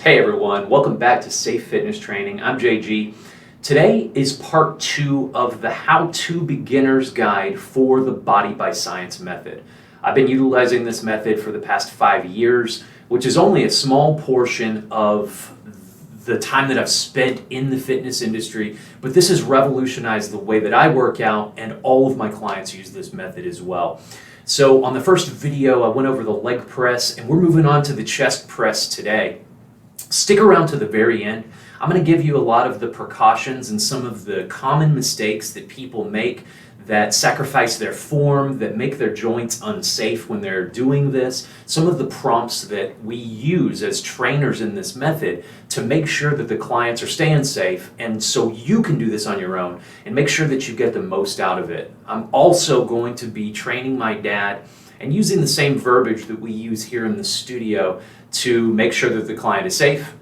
Hey everyone, welcome back to Safe Fitness Training. I'm JG. Today is part 2 of the How-To Beginner's Guide for the Body by Science method. I've been utilizing this method for the past 5 years, which is only a small portion of the time that I've spent in the fitness industry, but this has revolutionized the way that I work out, and all of my clients use this method as well. So on the first video, I went over the leg press, and we're moving on to the chest press today. Stick around to the very end. I'm going to give you a lot of the precautions and some of the common mistakes that people make that sacrifice their form, that make their joints unsafe when they're doing this. Some of the prompts that we use as trainers in this method to make sure that the clients are staying safe, and so you can do this on your own and make sure that you get the most out of it. I'm also going to be training my dad and using the same verbiage that we use here in the studio to make sure that the client is safe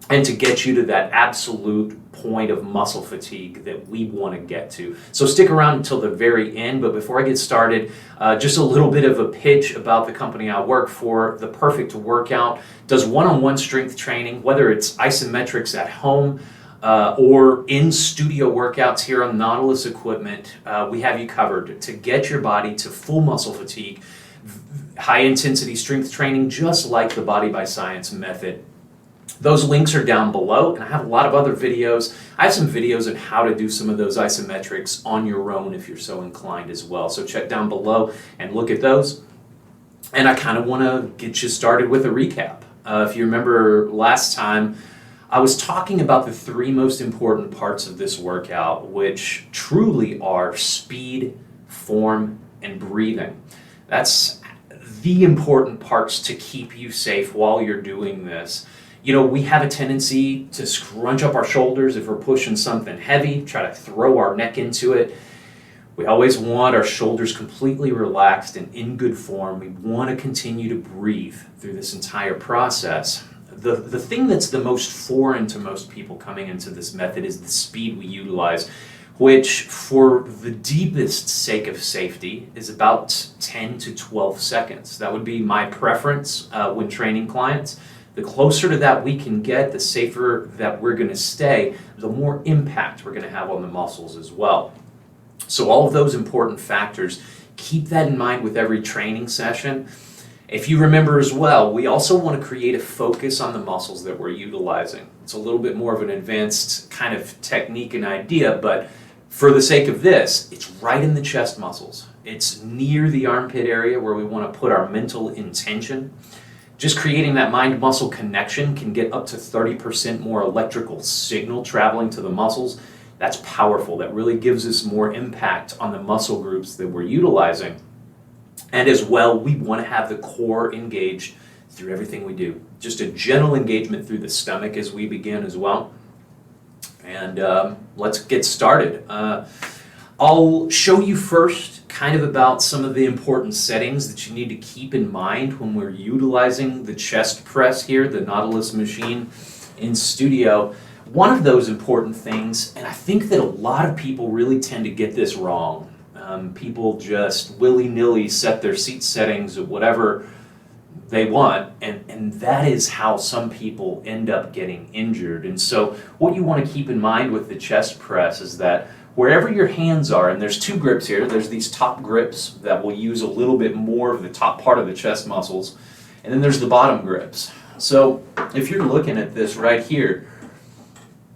and to get you to that absolute point of muscle fatigue that we want to get to. So stick around until the very end, but before I get started, just a little bit of a pitch about the company I work for. The Perfect Workout does one-on-one strength training, whether it's isometrics at home or in studio workouts here on Nautilus equipment. We have you covered to get your body to full muscle fatigue, high intensity strength training, just like the Body by Science method. Those links are down below, and I have a lot of other videos. I have some videos on how to do some of those isometrics on your own if you're so inclined as well. So check down below and look at those. And I kind of want to get you started with a recap. If you remember last time, I was talking about the 3 most important parts of this workout, which truly are speed, form, and breathing. That's the important parts to keep you safe while you're doing this. You know, we have a tendency to scrunch up our shoulders if we're pushing something heavy, try to throw our neck into it. We always want our shoulders completely relaxed and in good form. We want to continue to breathe through this entire process. The thing that's the most foreign to most people coming into this method is the speed we utilize, which for the deepest sake of safety is about 10 to 12 seconds. That would be my preference when training clients. The closer to that we can get, the safer that we're going to stay, the more impact we're going to have on the muscles as well. So all of those important factors, keep that in mind with every training session. If you remember as well, we also want to create a focus on the muscles that we're utilizing. It's a little bit more of an advanced kind of technique and idea, but for the sake of this, it's right in the chest muscles. It's near the armpit area where we want to put our mental intention. Just creating that mind-muscle connection can get up to 30% more electrical signal traveling to the muscles. That's powerful. That really gives us more impact on the muscle groups that we're utilizing. And as well, we want to have the core engaged through everything we do. Just a gentle engagement through the stomach as we begin as well. And let's get started. I'll show you first kind of about some of the important settings that you need to keep in mind when we're utilizing the chest press here, the Nautilus machine in studio. One of those important things, and I think that a lot of people really tend to get this wrong. People just willy-nilly set their seat settings at whatever they want, and that is how some people end up getting injured. And so what you want to keep in mind with the chest press is that wherever your hands are, and there's 2 grips here, there's these top grips that will use a little bit more of the top part of the chest muscles, and then there's the bottom grips. So if you're looking at this right here,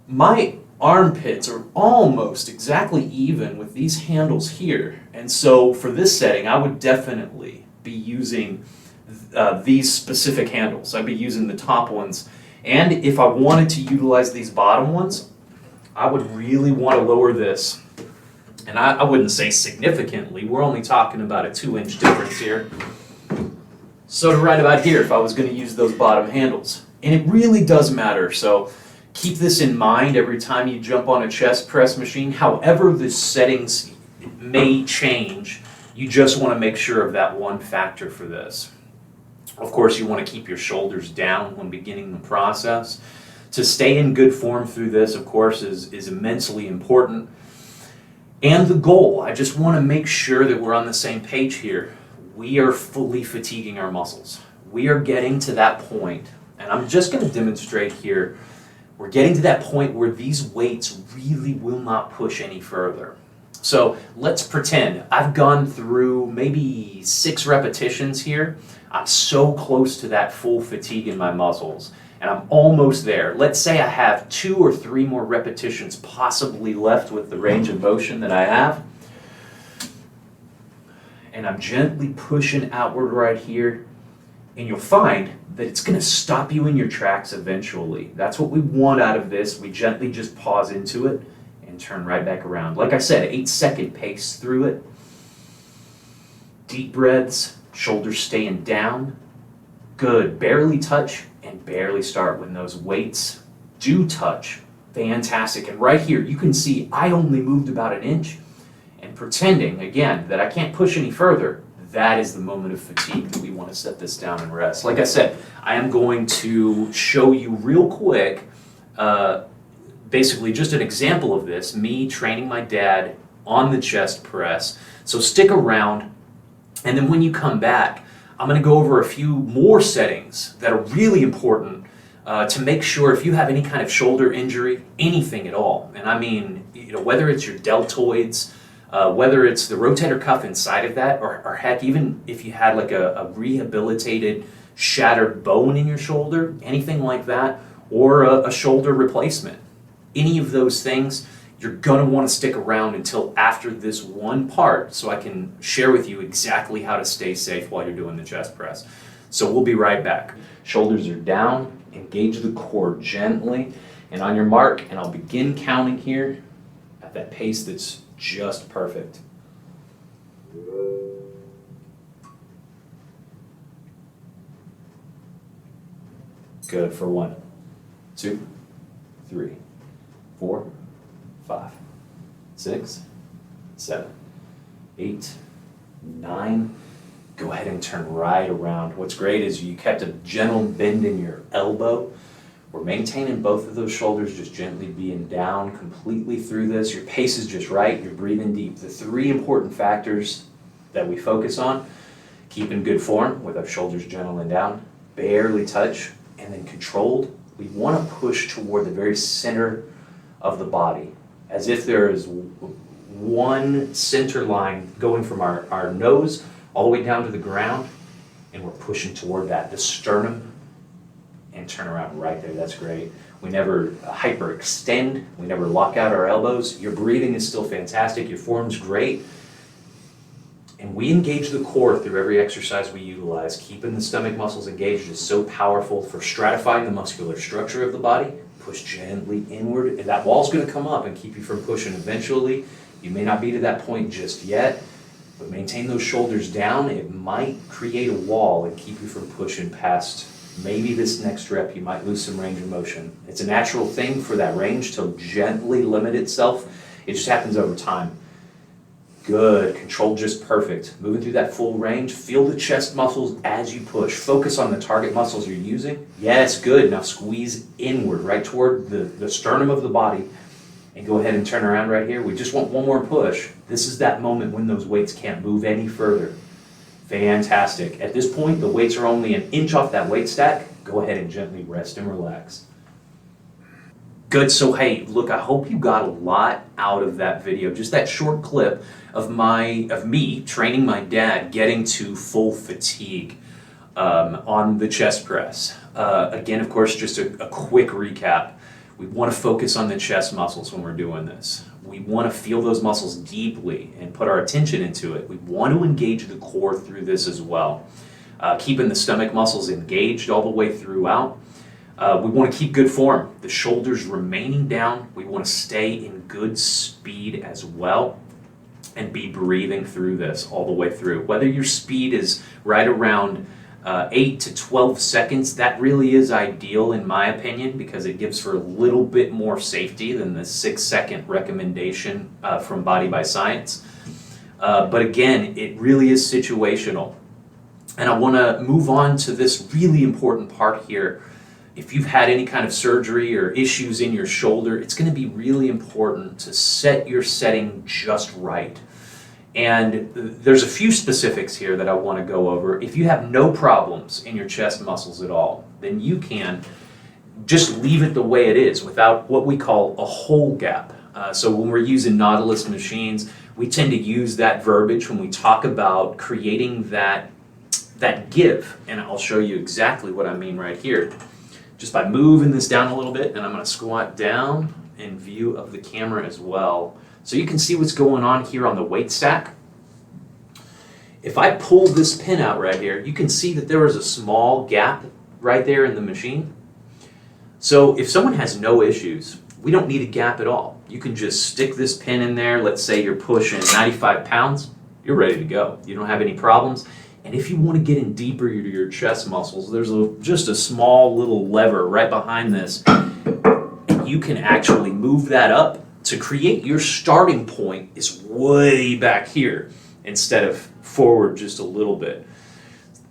my armpits are almost exactly even with these handles here. And so for this setting, I would definitely be using these specific handles. I'd be using the top ones. And if I wanted to utilize these bottom ones, I would really want to lower this. And I wouldn't say significantly. We're only talking about a 2-inch difference here. So to right about here, if I was going to use those bottom handles. And it really does matter. So keep this in mind every time you jump on a chest press machine. However the settings may change, you just want to make sure of that one factor for this. Of course, you want to keep your shoulders down when beginning the process. To stay in good form through this, of course, is immensely important. And the goal, I just want to make sure that we're on the same page here. We are fully fatiguing our muscles. We are getting to that point, and And I'm just going to demonstrate here. We're getting to that point where these weights really will not push any further. So let's pretend I've gone through maybe 6 repetitions here. I'm so close to that full fatigue in my muscles, and I'm almost there. Let's say I have 2 or 3 more repetitions possibly left with the range of motion that I have. And I'm gently pushing outward right here, and you'll find that it's going to stop you in your tracks eventually. That's what we want out of this. We gently just pause into it and turn right back around. Like I said, 8-second pace through it. Deep breaths, shoulders staying down. Good. Barely touch and barely start when those weights do touch. Fantastic. And right here, you can see I only moved about an inch. And pretending, again, that I can't push any further, that is the moment of fatigue that we want to set this down and rest. Like I said, I am going to show you real quick, basically just an example of this, me training my dad on the chest press. So stick around, and then when you come back, I'm going to go over a few more settings that are really important to make sure if you have any kind of shoulder injury, anything at all, and I mean, whether it's your deltoids, whether it's the rotator cuff inside of that, or heck, even if you had like a rehabilitated shattered bone in your shoulder, anything like that, or a shoulder replacement, any of those things, you're going to want to stick around until after this one part so I can share with you exactly how to stay safe while you're doing the chest press. So we'll be right back. Shoulders are down, engage the core gently, and on your mark, and I'll begin counting here at that pace that's just perfect. Good for 1, 2, 3, 4, 5, 6, 7, 8, 9. Go ahead and turn right around. What's great is you kept a gentle bend in your elbow. We're maintaining both of those shoulders, just gently being down completely through this. Your pace is just right. You're breathing deep. The 3 important factors that we focus on: keeping good form with our shoulders gentle and down, barely touch, and then controlled. We want to push toward the very center of the body, as if there is one center line going from our nose all the way down to the ground, and we're pushing toward that, the sternum, and turn around right there. That's great. We never hyperextend. We never lock out our elbows. Your breathing is still fantastic. Your form's great. And we engage the core through every exercise we utilize. Keeping the stomach muscles engaged is so powerful for stratifying the muscular structure of the body. Push gently inward, and that wall's going to come up and keep you from pushing eventually. You may not be to that point just yet, but maintain those shoulders down. It might create a wall and keep you from pushing past maybe this next rep. You might lose some range of motion. It's a natural thing for that range to gently limit itself. It just happens over time. Good, control just perfect. Moving through that full range, feel the chest muscles as you push. Focus on the target muscles you're using. Yes, good. Now squeeze inward, right toward the sternum of the body. And go ahead and turn around right here. We just want one more push. This is that moment when those weights can't move any further. Fantastic. At this point, the weights are only an inch off that weight stack. Go ahead and gently rest and relax. Good, so hey, look, I hope you got a lot out of that video. Just that short clip of me training my dad getting to full fatigue on the chest press. Again, of course, just a quick recap. We want to focus on the chest muscles when we're doing this. We want to feel those muscles deeply and put our attention into it. We want to engage the core through this as well. Keeping the stomach muscles engaged all the way throughout. We want to keep good form. The shoulders remaining down. We want to stay in good speed as well and be breathing through this all the way through. Whether your speed is right around 8 to 12 seconds, that really is ideal in my opinion, because it gives for a little bit more safety than the 6-second recommendation from Body by Science. But again, it really is situational. And I want to move on to this really important part here. If you've had any kind of surgery or issues in your shoulder, it's going to be really important to set your setting just right. And there's a few specifics here that I want to go over. If you have no problems in your chest muscles at all, then you can just leave it the way it is without what we call a hole gap. So when we're using nautilus machines, we tend to use that verbiage when we talk about creating that give. And I'll show you exactly what I mean right here. Just by moving this down a little bit, and I'm going to squat down in view of the camera as well, so you can see what's going on here on the weight stack. If I pull this pin out right here, you can see that there is a small gap right there in the machine. So if someone has no issues, we don't need a gap at all. You can just stick this pin in there. Let's say you're pushing 95 pounds, you're ready to go. You don't have any problems. And if you want to get in deeper into your chest muscles, there's just a small little lever right behind this. And you can actually move that up to create your starting point is way back here instead of forward just a little bit.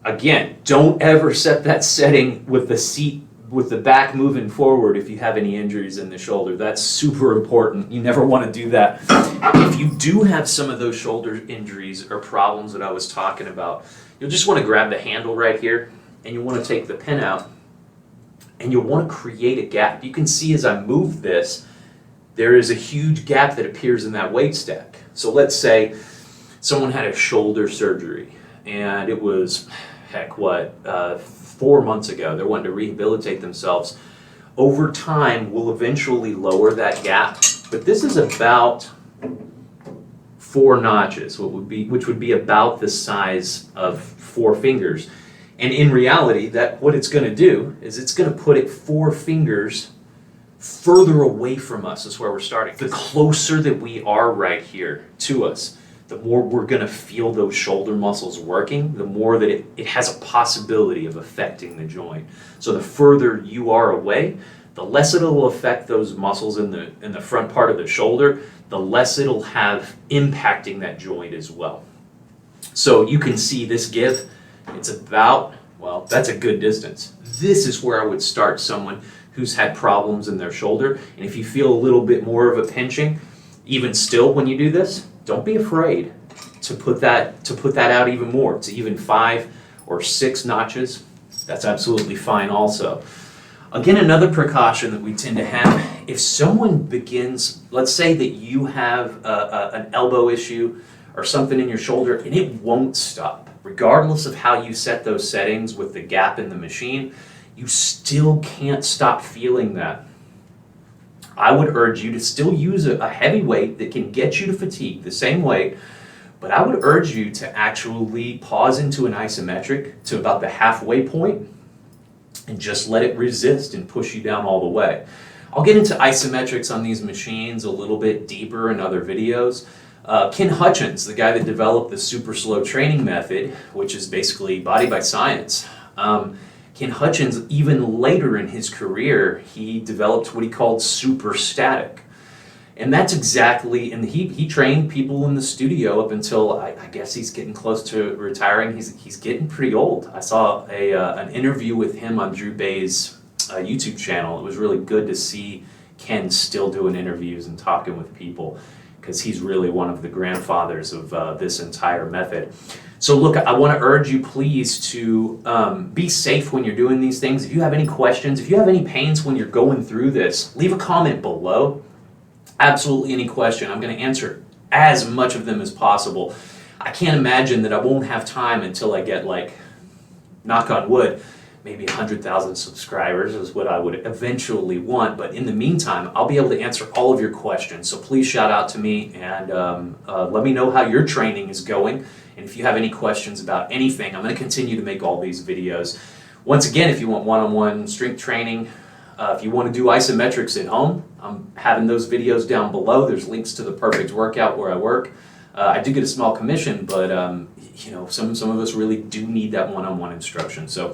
Again, don't ever set that setting with the seat with the back moving forward if you have any injuries in the shoulder. That's super important. You never want to do that. If you do have some of those shoulder injuries or problems that I was talking about, you'll just want to grab the handle right here and you want to take the pin out and you'll want to create a gap. You can see as I move this, there is a huge gap that appears in that weight stack. So let's say someone had a shoulder surgery and it was, 4 months ago. They're wanting to rehabilitate themselves. Over time, we'll eventually lower that gap, but this is about 4 notches, which would be about the size of 4 fingers. And in reality, what it's going to do is it's going to put it 4 fingers further away from us is where we're starting. The closer that we are right here to us, the more we're going to feel those shoulder muscles working, the more that it has a possibility of affecting the joint. So the further you are away, the less it'll affect those muscles in the front part of the shoulder, the less it'll have impacting that joint as well. So you can see this give, it's about, well, that's a good distance. This is where I would start someone who's had problems in their shoulder. And if you feel a little bit more of a pinching, even still when you do this, don't be afraid to put that out even more, to even 5 or 6 notches. That's absolutely fine also. Again, another precaution that we tend to have, if someone begins, let's say that you have an elbow issue or something in your shoulder and it won't stop, regardless of how you set those settings with the gap in the machine, you still can't stop feeling that. I would urge you to still use a heavy weight that can get you to fatigue, the same weight, but I would urge you to actually pause into an isometric to about the halfway point and just let it resist and push you down all the way. I'll get into isometrics on these machines a little bit deeper in other videos. Ken Hutchins, the guy that developed the super slow training method, which is basically body by science, Ken Hutchins, even later in his career, he developed what he called super static. And that's exactly, and he trained people in the studio up until, I guess he's getting close to retiring. He's getting pretty old. I saw an interview with him on Drew Bay's YouTube channel. It was really good to see Ken still doing interviews and talking with people, because he's really one of the grandfathers of this entire method. So look, I want to urge you please to be safe when you're doing these things. If you have any questions, if you have any pains when you're going through this, leave a comment below. Absolutely any question. I'm going to answer as much of them as possible. I can't imagine that I won't have time until I get, like, knock on wood, maybe 100,000 subscribers is what I would eventually want. But in the meantime, I'll be able to answer all of your questions. So please shout out to me and let me know how your training is going. And if you have any questions about anything, I'm going to continue to make all these videos. Once again, if you want one-on-one strength training, if you want to do isometrics at home, I'm having those videos down below. There's links to the perfect workout where I work. I do get a small commission, but you know, some of us really do need that one-on-one instruction. So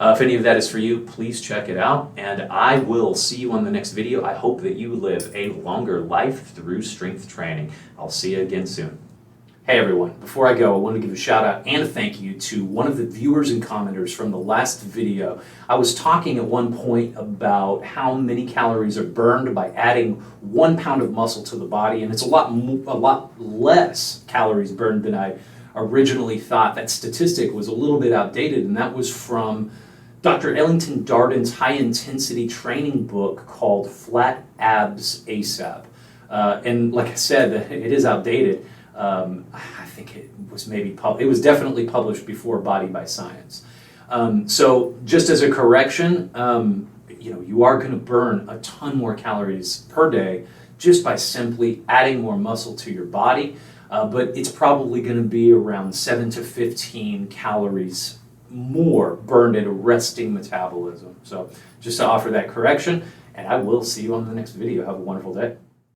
if any of that is for you, please check it out, and I will see you on the next video. I hope that you live a longer life through strength training. I'll see you again soon. Hey everyone, before I go, I want to give a shout out and a thank you to one of the viewers and commenters from the last video. I was talking at one point about how many calories are burned by adding 1 pound of muscle to the body, and it's a lot less calories burned than I originally thought. That statistic was a little bit outdated, and that was from Dr. Ellington Darden's high-intensity training book called Flat Abs ASAP. And like I said, it is outdated. I think it was definitely published before Body by Science. So just as a correction, you are going to burn a ton more calories per day just by simply adding more muscle to your body, but it's probably going to be around 7 to 15 calories more burned at a resting metabolism. So just to offer that correction, and I will see you on the next video. Have a wonderful day.